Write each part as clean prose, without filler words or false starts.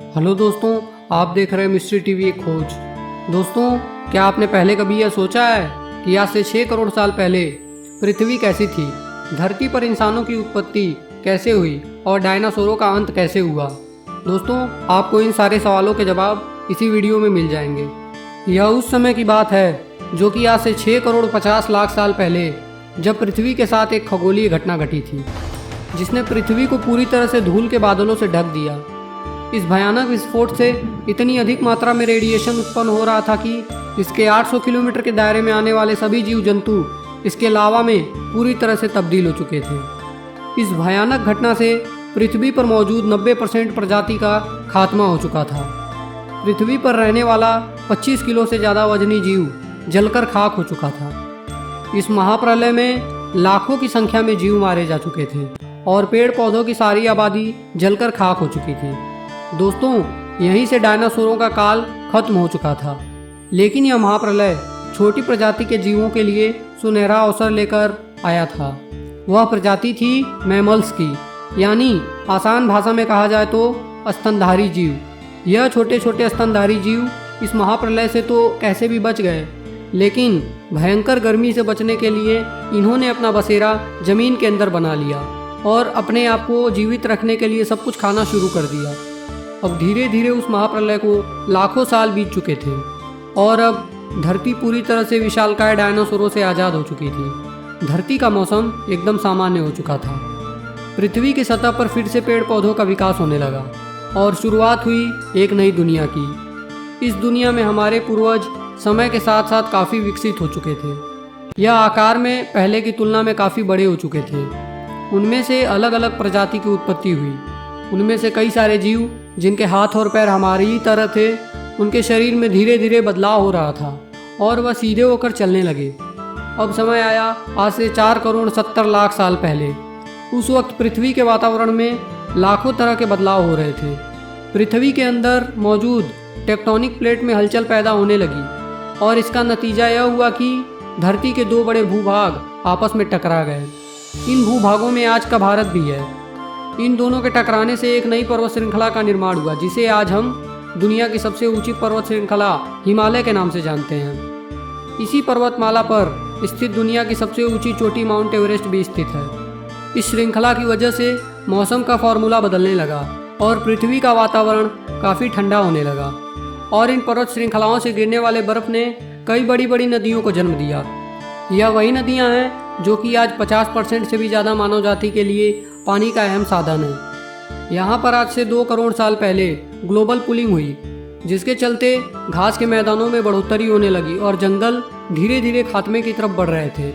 Hello दोस्तों, आप देख रहे हैं मिस्ट्री टीवी एक खोज। दोस्तों, क्या आपने पहले कभी यह सोचा है कि आज से 6 करोड़ साल पहले पृथ्वी कैसी थी, धरती पर इंसानों की उत्पत्ति कैसे हुई और डायनासोरों का अंत कैसे हुआ। दोस्तों, आपको इन सारे सवालों के जवाब इसी वीडियो में मिल जाएंगे। यह उस समय की बात है जो कि आज से 6 करोड़ 50 लाख साल पहले, जब पृथ्वी के साथ एक खगोलीय घटना घटी थी जिसने पृथ्वी को पूरी तरह से धूल के बादलों से ढक दिया। इस भयानक विस्फोट से इतनी अधिक मात्रा में रेडिएशन उत्पन्न हो रहा था कि इसके 800 किलोमीटर के दायरे में आने वाले सभी जीव जंतु इसके लावा में पूरी तरह से तब्दील हो चुके थे। इस भयानक घटना से पृथ्वी पर मौजूद 90% प्रजाति का खात्मा हो चुका था। पृथ्वी पर रहने वाला 25 किलो से ज़्यादा वजनी जीव जलकर खाक हो चुका था। इस महाप्रलय में लाखों की संख्या में जीव मारे जा चुके थे और पेड़ पौधों की सारी आबादी जलकर खाक हो चुकी थी। दोस्तों, यहीं से डायनासोरों का काल खत्म हो चुका था। लेकिन यह महाप्रलय छोटी प्रजाति के जीवों के लिए सुनहरा अवसर लेकर आया था। वह प्रजाति थी मैमल्स की, यानी आसान भाषा में कहा जाए तो स्तनधारी जीव। यह छोटे छोटे स्तनधारी जीव इस महाप्रलय से तो कैसे भी बच गए, लेकिन भयंकर गर्मी से बचने के लिए इन्होंने अपना बसेरा जमीन के अंदर बना लिया और अपने आप को जीवित रखने के लिए सब कुछ खाना शुरू कर दिया। अब धीरे धीरे उस महाप्रलय को लाखों साल बीत चुके थे और अब धरती पूरी तरह से विशालकाय डायनासोरों से आज़ाद हो चुकी थी। धरती का मौसम एकदम सामान्य हो चुका था। पृथ्वी की सतह पर फिर से पेड़ पौधों का विकास होने लगा और शुरुआत हुई एक नई दुनिया की। इस दुनिया में हमारे पूर्वज समय के साथ साथ काफ़ी विकसित हो चुके थे। यह आकार में पहले की तुलना में काफ़ी बड़े हो चुके थे। उनमें से अलग अलग प्रजाति की उत्पत्ति हुई। उनमें से कई सारे जीव जिनके हाथ और पैर हमारी ही तरह थे, उनके शरीर में धीरे धीरे बदलाव हो रहा था और वह सीधे होकर चलने लगे। अब समय आया आज से 4 करोड़ 70 लाख साल पहले। उस वक्त पृथ्वी के वातावरण में लाखों तरह के बदलाव हो रहे थे। पृथ्वी के अंदर मौजूद टेक्टोनिक प्लेट में हलचल पैदा होने लगी और इसका नतीजा यह हुआ कि धरती के 2 बड़े भूभाग आपस में टकरा गए। इन भूभागों में आज का भारत भी है। इन दोनों के टकराने से एक नई पर्वत श्रृंखला का निर्माण हुआ, जिसे आज हम दुनिया की सबसे ऊंची पर्वत श्रृंखला हिमालय के नाम से जानते हैं। इसी पर्वतमाला पर स्थित दुनिया की सबसे ऊंची चोटी माउंट एवरेस्ट भी स्थित है। इस श्रृंखला की वजह से मौसम का फॉर्मूला बदलने लगा और पृथ्वी का वातावरण काफ़ी ठंडा होने लगा और इन पर्वत श्रृंखलाओं से गिरने वाले बर्फ़ ने कई बड़ी बड़ी नदियों को जन्म दिया। यह वही नदियाँ हैं जो कि आज 50% से भी ज़्यादा मानव जाति के लिए पानी का अहम साधन है। यहाँ पर आज से 2 करोड़ साल पहले ग्लोबल कूलिंग हुई, जिसके चलते घास के मैदानों में बढ़ोतरी होने लगी और जंगल धीरे धीरे खात्मे की तरफ बढ़ रहे थे।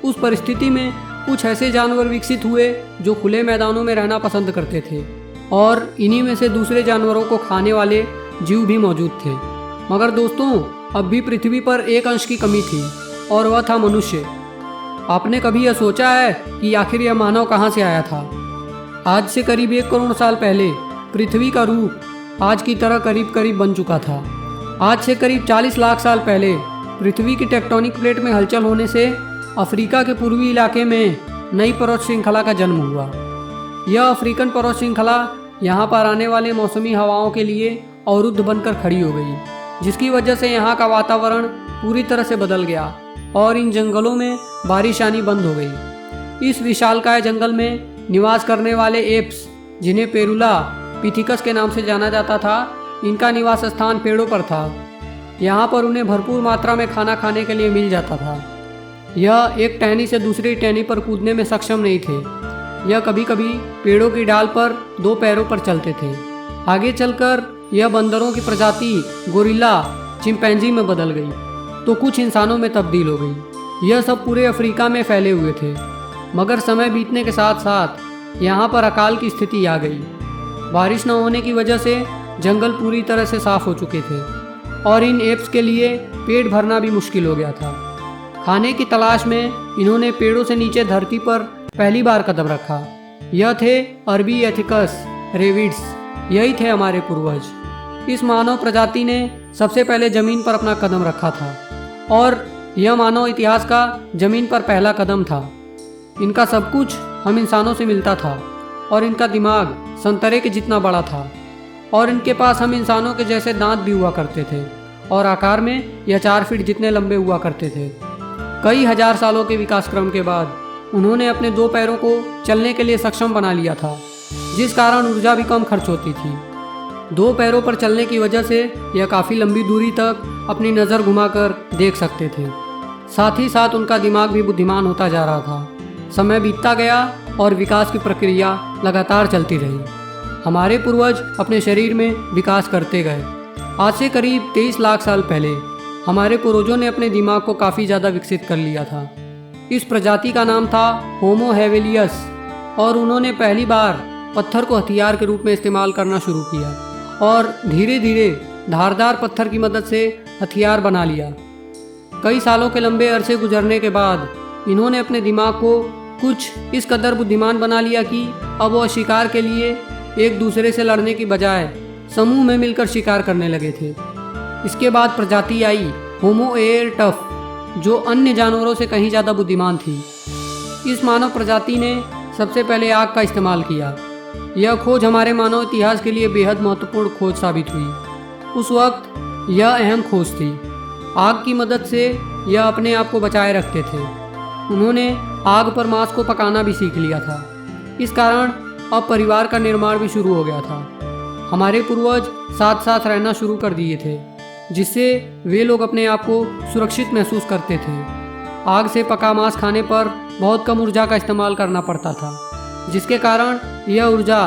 उस परिस्थिति में कुछ ऐसे जानवर विकसित हुए जो खुले मैदानों में रहना पसंद करते थे और इन्हीं में से दूसरे जानवरों को खाने वाले जीव भी मौजूद थे। मगर दोस्तों, अब भी पृथ्वी पर एक अंश की कमी थी और वह था मनुष्य। आपने कभी यह सोचा है कि आखिर यह मानव कहाँ से आया था? आज से करीब 1 करोड़ साल पहले पृथ्वी का रूप आज की तरह करीब करीब बन चुका था। आज से करीब 40 लाख साल पहले पृथ्वी की टेक्टोनिक प्लेट में हलचल होने से अफ्रीका के पूर्वी इलाके में नई पर्वत श्रृंखला का जन्म हुआ। यह अफ्रीकन पर्वत श्रृंखला यहाँ पर आने वाले मौसमी हवाओं के लिए अवरुद्ध बनकर खड़ी हो गई, जिसकी वजह से यहाँ का वातावरण पूरी तरह से बदल गया और इन जंगलों में बारिश आनी बंद हो गई। इस विशालकाय जंगल में निवास करने वाले एप्स, जिन्हें पेरुला पिथिकस के नाम से जाना जाता था, इनका निवास स्थान पेड़ों पर था। यहाँ पर उन्हें भरपूर मात्रा में खाना खाने के लिए मिल जाता था। यह एक टहनी से दूसरी टहनी पर कूदने में सक्षम नहीं थे। यह कभी कभी पेड़ों की डाल पर 2 पैरों पर चलते थे। आगे चलकर यह बंदरों की प्रजाति गोरिल्ला चिंपैंजी में बदल गई तो कुछ इंसानों में तब्दील हो गई। यह सब पूरे अफ्रीका में फैले हुए थे। मगर समय बीतने के साथ साथ यहाँ पर अकाल की स्थिति आ गई। बारिश न होने की वजह से जंगल पूरी तरह से साफ हो चुके थे और इन एप्स के लिए पेट भरना भी मुश्किल हो गया था। खाने की तलाश में इन्होंने पेड़ों से नीचे धरती पर पहली बार कदम रखा। यह थे अर्बिएथिकस रेविड्स। यही थे हमारे पूर्वज। इस मानव प्रजाति ने सबसे पहले जमीन पर अपना कदम रखा था और यह मानव इतिहास का जमीन पर पहला कदम था। इनका सब कुछ हम इंसानों से मिलता था और इनका दिमाग संतरे के जितना बड़ा था और इनके पास हम इंसानों के जैसे दांत भी हुआ करते थे और आकार में यह 4 फीट जितने लंबे हुआ करते थे। कई हजार सालों के विकास क्रम के बाद उन्होंने अपने 2 पैरों को चलने के लिए सक्षम बना लिया था, जिस कारण ऊर्जा भी कम खर्च होती थी। 2 पैरों पर चलने की वजह से यह काफ़ी लंबी दूरी तक अपनी नज़र घुमाकर देख सकते थे। साथ ही साथ उनका दिमाग भी बुद्धिमान होता जा रहा था। समय बीतता गया और विकास की प्रक्रिया लगातार चलती रही। हमारे पूर्वज अपने शरीर में विकास करते गए। आज से करीब 23 लाख साल पहले हमारे पूर्वजों ने अपने दिमाग को काफ़ी ज़्यादा विकसित कर लिया था। इस प्रजाति का नाम था होमो हेवेलियस और उन्होंने पहली बार पत्थर को हथियार के रूप में इस्तेमाल करना शुरू किया और धीरे धीरे धारदार पत्थर की मदद से हथियार बना लिया। कई सालों के लंबे अरसे गुजरने के बाद इन्होंने अपने दिमाग को कुछ इस कदर बुद्धिमान बना लिया कि अब वह शिकार के लिए एक दूसरे से लड़ने की बजाय समूह में मिलकर शिकार करने लगे थे। इसके बाद प्रजाति आई होमो इरेक्टस, जो अन्य जानवरों से कहीं ज़्यादा बुद्धिमान थी। इस मानव प्रजाति ने सबसे पहले आग का इस्तेमाल किया। यह खोज हमारे मानव इतिहास के लिए बेहद महत्वपूर्ण खोज साबित हुई। उस वक्त यह अहम खोज थी। आग की मदद से यह अपने आप को बचाए रखते थे। उन्होंने आग पर मांस को पकाना भी सीख लिया था। इस कारण अब परिवार का निर्माण भी शुरू हो गया था। हमारे पूर्वज साथ साथ रहना शुरू कर दिए थे, जिससे वे लोग अपने आप को सुरक्षित महसूस करते थे। आग से पका मांस खाने पर बहुत कम ऊर्जा का इस्तेमाल करना पड़ता था, जिसके कारण यह ऊर्जा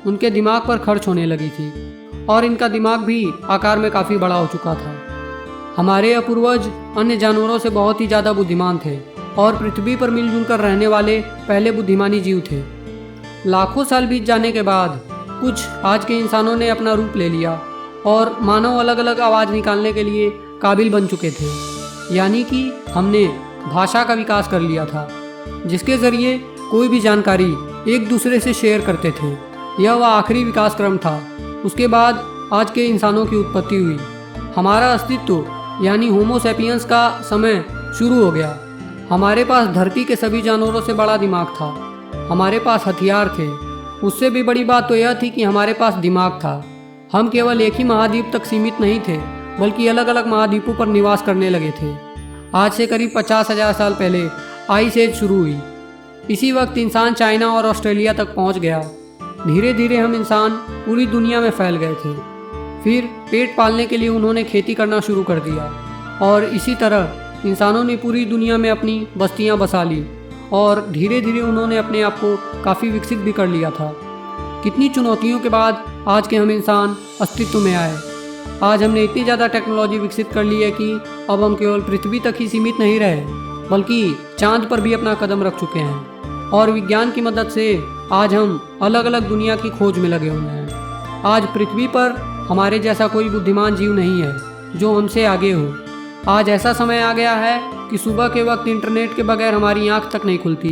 उनके दिमाग पर खर्च होने लगी थी और इनका दिमाग भी आकार में काफ़ी बड़ा हो चुका था। हमारे यह पूर्वज अन्य जानवरों से बहुत ही ज़्यादा बुद्धिमान थे और पृथ्वी पर मिलजुल कर रहने वाले पहले बुद्धिमानी जीव थे। लाखों साल बीत जाने के बाद कुछ आज के इंसानों ने अपना रूप ले लिया और मानव अलग अलग आवाज़ निकालने के लिए काबिल बन चुके थे। यानी कि हमने भाषा का विकास कर लिया था, जिसके ज़रिए कोई भी जानकारी एक दूसरे से शेयर करते थे। यह वह आखिरी विकास क्रम था। उसके बाद आज के इंसानों की उत्पत्ति हुई। हमारा अस्तित्व यानी होमो सैपियंस का समय शुरू हो गया। हमारे पास धरती के सभी जानवरों से बड़ा दिमाग था। हमारे पास हथियार थे। उससे भी बड़ी बात तो यह थी कि हमारे पास दिमाग था। हम केवल एक ही महाद्वीप तक सीमित नहीं थे, बल्कि अलग अलग महाद्वीपों पर निवास करने लगे थे। आज से करीब 50,000 साल पहले आइस एज शुरू हुई। इसी वक्त इंसान चाइना और ऑस्ट्रेलिया तक पहुंच गया। धीरे धीरे हम इंसान पूरी दुनिया में फैल गए थे। फिर पेट पालने के लिए उन्होंने खेती करना शुरू कर दिया और इसी तरह इंसानों ने पूरी दुनिया में अपनी बस्तियां बसा ली और धीरे धीरे उन्होंने अपने आप को काफ़ी विकसित भी कर लिया था। कितनी चुनौतियों के बाद आज के हम इंसान अस्तित्व में आए। आज हमने इतनी ज़्यादा टेक्नोलॉजी विकसित कर ली है कि अब हम केवल पृथ्वी तक ही सीमित नहीं रहे, बल्कि चांद पर भी अपना कदम रख चुके हैं और विज्ञान की मदद से आज हम अलग अलग दुनिया की खोज में लगे हुए हैं। आज पृथ्वी पर हमारे जैसा कोई बुद्धिमान जीव नहीं है जो हमसे आगे हो। आज ऐसा समय आ गया है कि सुबह के वक्त इंटरनेट के बगैर हमारी आंख तक नहीं खुलती।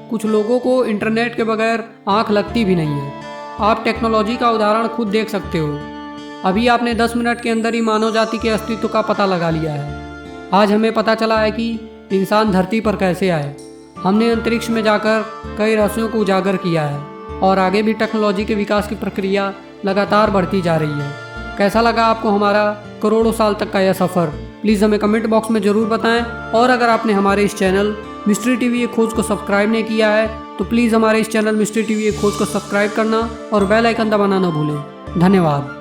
कुछ लोगों को इंटरनेट के बगैर आंख लगती भी नहीं है। आप टेक्नोलॉजी का उदाहरण खुद देख सकते हो। अभी आपने 10 मिनट के अंदर ही मानव जाति के अस्तित्व का पता लगा लिया है। आज हमें पता चला है कि इंसान धरती पर कैसे आए। हमने अंतरिक्ष में जाकर कई रहस्यों को उजागर किया है और आगे भी टेक्नोलॉजी के विकास की प्रक्रिया लगातार बढ़ती जा रही है। कैसा लगा आपको हमारा करोड़ों साल तक का यह सफ़र? प्लीज़ हमें कमेंट बॉक्स में ज़रूर बताएं और अगर आपने हमारे इस चैनल मिस्ट्री टीवी एक खोज को सब्सक्राइब नहीं किया है तो प्लीज़ हमारे इस चैनल मिस्ट्री टीवी एक खोज को सब्सक्राइब करना और बेल आइकन दबाना न भूलें। धन्यवाद।